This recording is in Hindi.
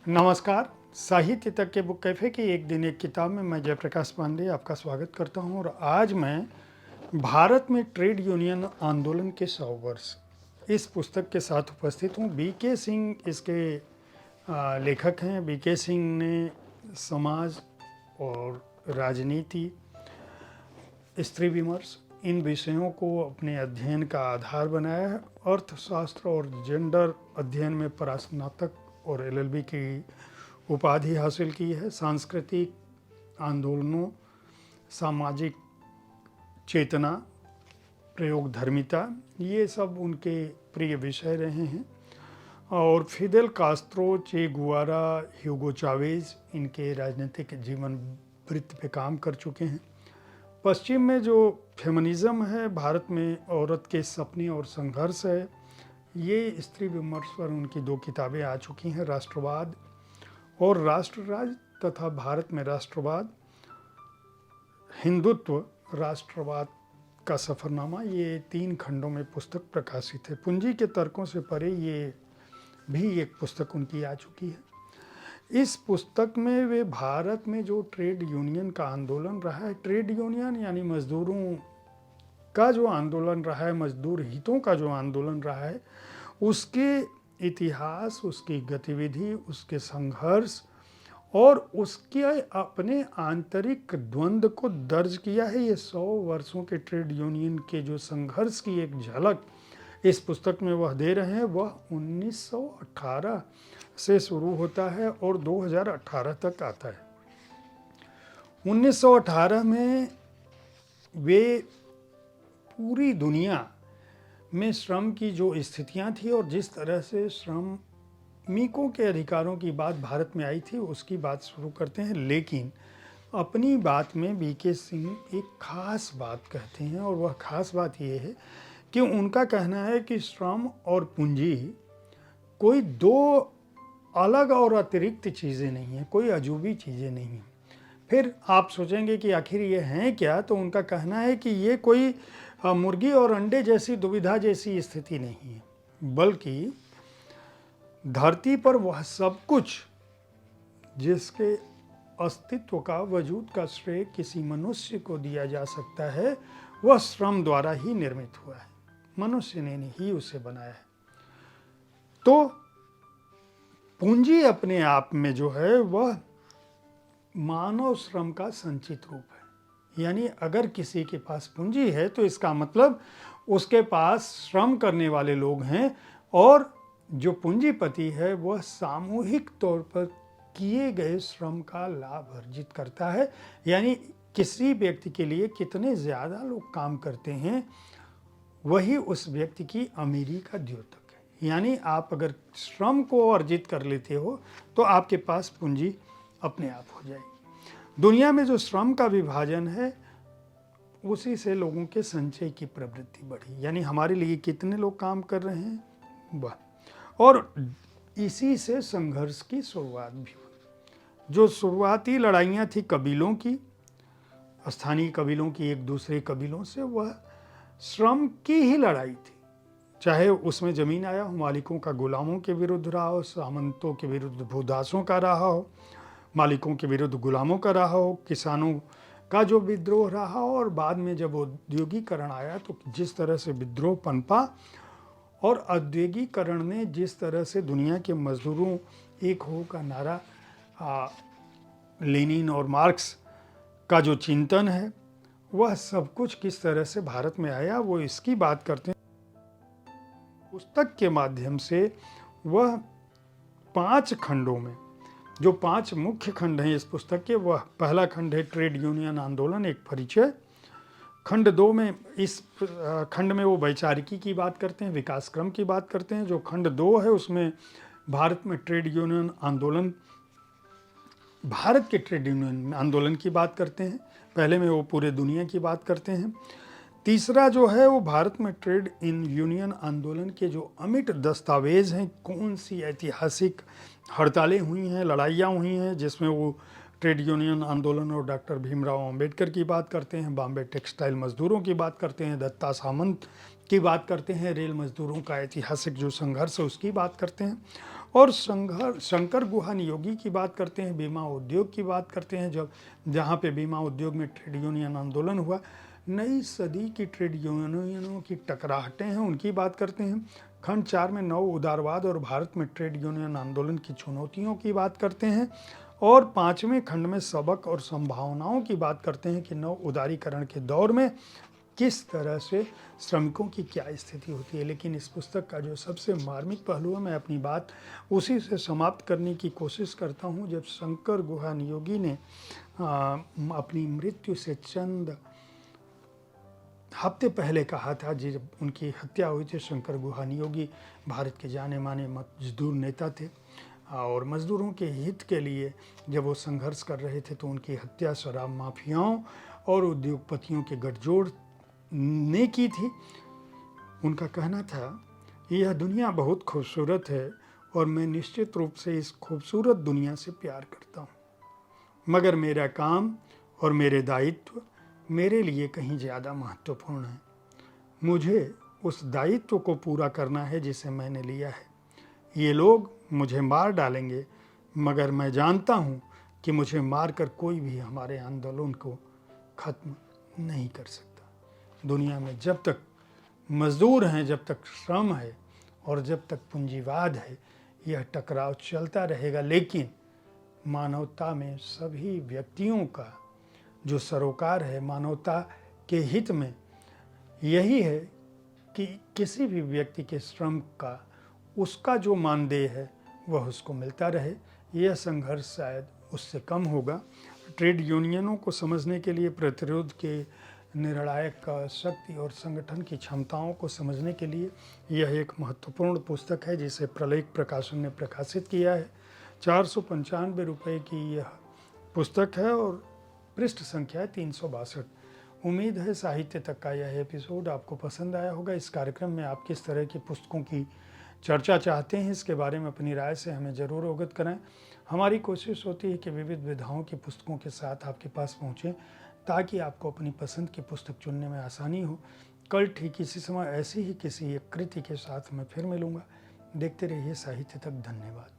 नमस्कार। साहित्य तक के बुक कैफ़े की एक दिन एक किताब में मैं जयप्रकाश पांडे आपका स्वागत करता हूं और आज मैं भारत में ट्रेड यूनियन आंदोलन के 100 वर्ष इस पुस्तक के साथ उपस्थित हूं। बीके सिंह इसके लेखक हैं। बीके सिंह ने समाज और राजनीति, स्त्री विमर्श, इन विषयों को अपने अध्ययन का आधार बनाया है। अर्थशास्त्र और जेंडर अध्ययन में परास्नातक और एलएलबी की उपाधि हासिल की है। सांस्कृतिक आंदोलनों, सामाजिक चेतना, प्रयोगधर्मिता, ये सब उनके प्रिय विषय रहे हैं। और फिदेल कास्त्रो, चे गुवारा, ह्यूगो चावेज इनके राजनीतिक जीवन वृत्त पे काम कर चुके हैं। पश्चिम में जो फेमिनिज्म है, भारत में औरत के सपने और संघर्ष है, ये स्त्री विमर्श पर उनकी 2 किताबें आ चुकी हैं। राष्ट्रवाद और राष्ट्रराज तथा भारत में राष्ट्रवाद, हिंदुत्व, राष्ट्रवाद का सफ़रनामा, ये 3 खंडों में पुस्तक प्रकाशित है। पूंजी के तर्कों से परे ये भी एक पुस्तक उनकी आ चुकी है। इस पुस्तक में वे भारत में जो ट्रेड यूनियन का आंदोलन रहा है, ट्रेड यूनियन यानी मजदूरों का जो आंदोलन रहा है, मजदूर हितों का जो आंदोलन रहा है, उसके इतिहास, उसकी गतिविधि, उसके संघर्ष और उसके अपने आंतरिक द्वंद्व को दर्ज किया है। ये 100 वर्षों के ट्रेड यूनियन के जो संघर्ष की एक झलक इस पुस्तक में वह दे रहे हैं। वह 1918 से शुरू होता है और 2018 तक आता है। 1918 में वे पूरी दुनिया में श्रम की जो स्थितियां थी और जिस तरह से श्रमिकों के अधिकारों की बात भारत में आई थी, उसकी बात शुरू करते हैं। लेकिन अपनी बात में बीके सिंह एक खास बात कहते हैं और वह खास बात यह है कि उनका कहना है कि श्रम और पूंजी कोई 2 अलग और अतिरिक्त चीज़ें नहीं हैं, कोई अजूबी चीज़ें नहीं हैं। फिर आप सोचेंगे कि आखिर ये हैं क्या, तो उनका कहना है कि ये कोई मुर्गी और अंडे जैसी दुविधा जैसी स्थिति नहीं है, बल्कि धरती पर वह सब कुछ जिसके अस्तित्व का, वजूद का श्रेय किसी मनुष्य को दिया जा सकता है, वह श्रम द्वारा ही निर्मित हुआ है। मनुष्य ने ही उसे बनाया है। तो पूंजी अपने आप में जो है वह मानव श्रम का संचित रूप है। यानी अगर किसी के पास पूंजी है तो इसका मतलब उसके पास श्रम करने वाले लोग हैं और जो पूंजीपति है वह सामूहिक तौर पर किए गए श्रम का लाभ अर्जित करता है। यानी किसी व्यक्ति के लिए कितने ज़्यादा लोग काम करते हैं, वही उस व्यक्ति की अमीरी का द्योतक है। यानी आप अगर श्रम को अर्जित कर लेते हो तो आपके पास पूंजी अपने आप हो जाएगी। दुनिया में जो श्रम का विभाजन है, उसी से लोगों के संचय की प्रवृत्ति बढ़ी। यानी हमारे लिए कितने लोग काम कर रहे हैं, वह, और इसी से संघर्ष की शुरुआत भी हुई। जो शुरुआती लड़ाइयाँ थी कबीलों की, स्थानीय कबीलों की एक दूसरे कबीलों से, वह श्रम की ही लड़ाई थी। चाहे उसमें ज़मीन आया हो, मालिकों का गुलामों के विरुद्ध रहा हो, सामंतों के विरुद्ध भूदासों का रहा हो, मालिकों के विरुद्ध गुलामों का रहा हो, किसानों का जो विद्रोह रहा हो, और बाद में जब औद्योगिकरण आया तो जिस तरह से विद्रोह पनपा और औद्योगिकरण ने जिस तरह से दुनिया के मजदूरों एक हो का नारा, लेनिन और मार्क्स का जो चिंतन है, वह सब कुछ किस तरह से भारत में आया, वो इसकी बात करते हैं। पुस्तक के माध्यम से वह 5 खंडों में, जो 5 मुख्य खंड हैं इस पुस्तक के, वह पहला खंड है ट्रेड यूनियन आंदोलन, एक परिचय। खंड 2 में, इस खंड में वो वैचारिकी की बात करते हैं, विकास क्रम की बात करते हैं। जो खंड 2 है उसमें भारत में ट्रेड यूनियन आंदोलन, भारत के ट्रेड यूनियन आंदोलन की बात करते हैं। पहले में वो पूरे दुनिया की बात करते हैं। तीसरा जो है वो भारत में ट्रेड इन यूनियन आंदोलन के जो अमिट दस्तावेज़ हैं, कौन सी ऐतिहासिक हड़तालें हुई हैं, लड़ाइयाँ हुई हैं जिसमें वो ट्रेड यूनियन आंदोलन और डॉक्टर भीमराव अंबेडकर की बात करते हैं, बॉम्बे टेक्सटाइल मजदूरों की बात करते हैं, दत्ता सामंत की बात करते हैं, रेल मजदूरों का ऐतिहासिक जो संघर्ष है उसकी बात करते हैं, और शंकर गुहा नियोगी की बात करते हैं, बीमा उद्योग की बात करते हैं, जब जहाँ पे बीमा उद्योग में ट्रेड यूनियन आंदोलन हुआ, नई सदी की ट्रेड यूनियनों की टकराहटें हैं उनकी बात करते हैं, खंड 4 में नव उदारवाद और भारत में ट्रेड यूनियन आंदोलन की चुनौतियों की बात करते हैं, और 5वें खंड में सबक और संभावनाओं की बात करते हैं कि नव उदारीकरण के दौर में किस तरह से श्रमिकों की क्या स्थिति होती है। लेकिन इस पुस्तक का जो सबसे मार्मिक पहलू है, मैं अपनी बात उसी से समाप्त करने की कोशिश करता हूँ, जब शंकर गुहा नियोगी ने अपनी मृत्यु से चंद हफ्ते पहले कहा था, जब उनकी हत्या हुई थी। शंकर गुहा नियोगी भारत के जाने माने मजदूर नेता थे, और मजदूरों के हित के लिए जब वो संघर्ष कर रहे थे तो उनकी हत्या शराब माफियाओं और उद्योगपतियों के गठजोड़ ने की थी। उनका कहना था, यह दुनिया बहुत खूबसूरत है और मैं निश्चित रूप से इस खूबसूरत दुनिया से प्यार करता हूँ, मगर मेरा काम और मेरे दायित्व मेरे लिए कहीं ज़्यादा महत्वपूर्ण है। मुझे उस दायित्व को पूरा करना है जिसे मैंने लिया है। ये लोग मुझे मार डालेंगे, मगर मैं जानता हूँ कि मुझे मारकर कोई भी हमारे आंदोलन को ख़त्म नहीं कर सकता। दुनिया में जब तक मजदूर हैं, जब तक श्रम है और जब तक पूंजीवाद है, यह टकराव चलता रहेगा। लेकिन मानवता में सभी व्यक्तियों का जो सरोकार है, मानवता के हित में यही है कि किसी भी व्यक्ति के श्रम का, उसका जो मानदेय है वह उसको मिलता रहे। यह संघर्ष शायद उससे कम होगा। ट्रेड यूनियनों को समझने के लिए, प्रतिरोध के निर्णायक शक्ति और संगठन की क्षमताओं को समझने के लिए यह एक महत्वपूर्ण पुस्तक है, जिसे प्रलेख प्रकाशन ने प्रकाशित किया है। 495 रुपये की यह पुस्तक है और पृष्ठ संख्या है 362। उम्मीद है साहित्य तक का यह एपिसोड आपको पसंद आया होगा। इस कार्यक्रम में आप किस तरह की पुस्तकों की चर्चा चाहते हैं, इसके बारे में अपनी राय से हमें ज़रूर अवगत कराएं। हमारी कोशिश होती है कि विविध विधाओं की पुस्तकों के साथ आपके पास पहुँचें, ताकि आपको अपनी पसंद की पुस्तक चुनने में आसानी हो। कल ठीक इसी समय ऐसी ही किसी एक कृति के साथ मैं फिर मिलूँगा। देखते रहिए साहित्य तक। धन्यवाद।